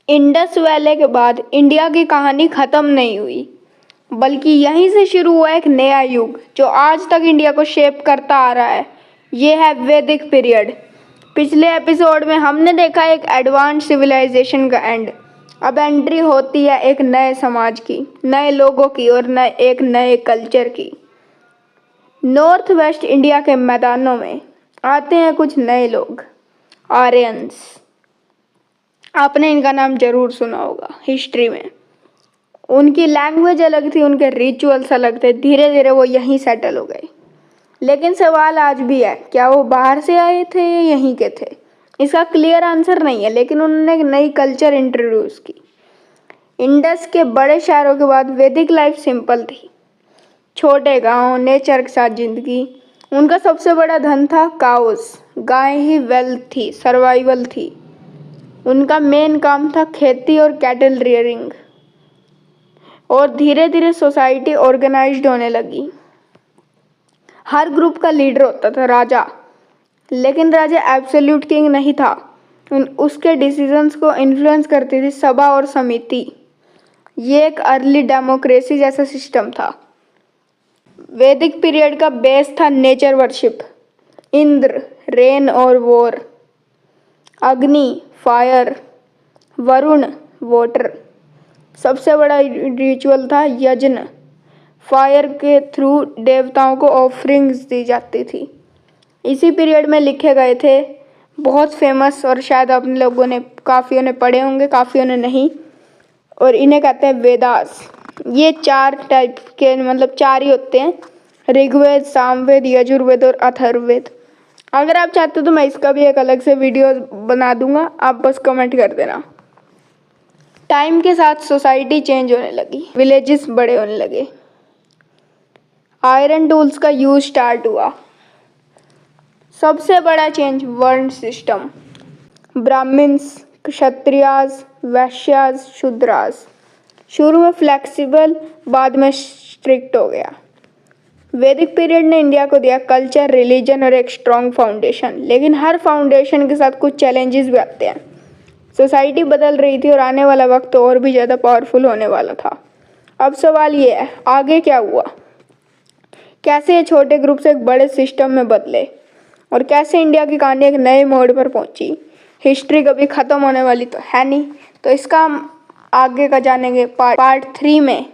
Indus valley के बाद India की कहानी खत्म नहीं हुई, बल्कि यहीं से शुरू हुआ एक नया युग जो आज तक इंडिया को शेप करता आ रहा है। ये है वैदिक पीरियड। पिछले एपिसोड में हमने देखा एक एडवांस सिविलाइजेशन का एंड। अब एंट्री होती है एक नए समाज की, नए लोगों की और एक नए कल्चर की। नॉर्थ वेस्ट इंडिया के मैदानों में आते हैं कुछ नए लोग, आर्यंस। आपने इनका नाम जरूर सुना होगा हिस्ट्री में। उनकी लैंग्वेज अलग थी, उनके रिचुअल्स अलग थे। धीरे धीरे वो यहीं सेटल हो गए। लेकिन सवाल आज भी है, क्या वो बाहर से आए थे या यहीं के थे? इसका क्लियर आंसर नहीं है, लेकिन उन्होंने एक नई कल्चर इंट्रोड्यूस की। इंडस के बड़े शहरों के बाद वैदिक लाइफ सिंपल थी। छोटे गांव, नेचर के साथ जिंदगी। उनका सबसे बड़ा धन था काउस, गाय ही वेल्थ थी, सर्वाइवल थी। उनका मेन काम था खेती और कैटल रियरिंग। और धीरे धीरे सोसाइटी ऑर्गेनाइज्ड होने लगी। हर ग्रुप का लीडर होता था राजा, लेकिन राजा एब्सोल्यूट किंग नहीं था। उसके डिसीजंस को इन्फ्लुएंस करती थी सभा और समिति। ये एक अर्ली डेमोक्रेसी जैसा सिस्टम था। वैदिक पीरियड का बेस था नेचर वर्शिप। इंद्र, रेन और वॉर। अग्नि, फायर। वरुण, वाटर। सबसे बड़ा रिचुअल था यज्ञ। फायर के थ्रू देवताओं को ऑफरिंग्स दी जाती थी। इसी पीरियड में लिखे गए थे बहुत फेमस, और शायद अपने लोगों ने काफ़ियों ने पढ़े होंगे, काफ़ियों ने नहीं, और इन्हें कहते हैं वेदास। ये 4 टाइप के, मतलब 4 ही होते हैं, ऋग्वेद, सामवेद, यजुर्वेद और अथर्ववेद। अगर आप चाहते हो तो मैं इसका भी एक अलग से वीडियो बना दूंगा, आप बस कमेंट कर देना। टाइम के साथ सोसाइटी चेंज होने लगी, विलेजेस बड़े होने लगे, आयरन टूल्स का यूज स्टार्ट हुआ। सबसे बड़ा चेंज वर्ण सिस्टम। ब्राह्मण्स, क्षत्रियास, वैश्यास, शूद्रास। शुरू में फ्लेक्सिबल, बाद में स्ट्रिक्ट हो गया। वैदिक पीरियड ने इंडिया को दिया कल्चर, रिलीजन और एक स्ट्रॉन्ग फाउंडेशन। लेकिन हर फाउंडेशन के साथ कुछ चैलेंजेस भी आते हैं। सोसाइटी बदल रही थी और आने वाला वक्त तो और भी ज़्यादा पावरफुल होने वाला था। अब सवाल ये है, आगे क्या हुआ? कैसे ये छोटे ग्रुप से एक बड़े सिस्टम में बदले, और कैसे इंडिया की कहानी एक नए मोड़ पर पहुंची? हिस्ट्री कभी ख़त्म होने वाली तो है नहीं, तो इसका हम आगे का जानेंगे पार्ट 3 में।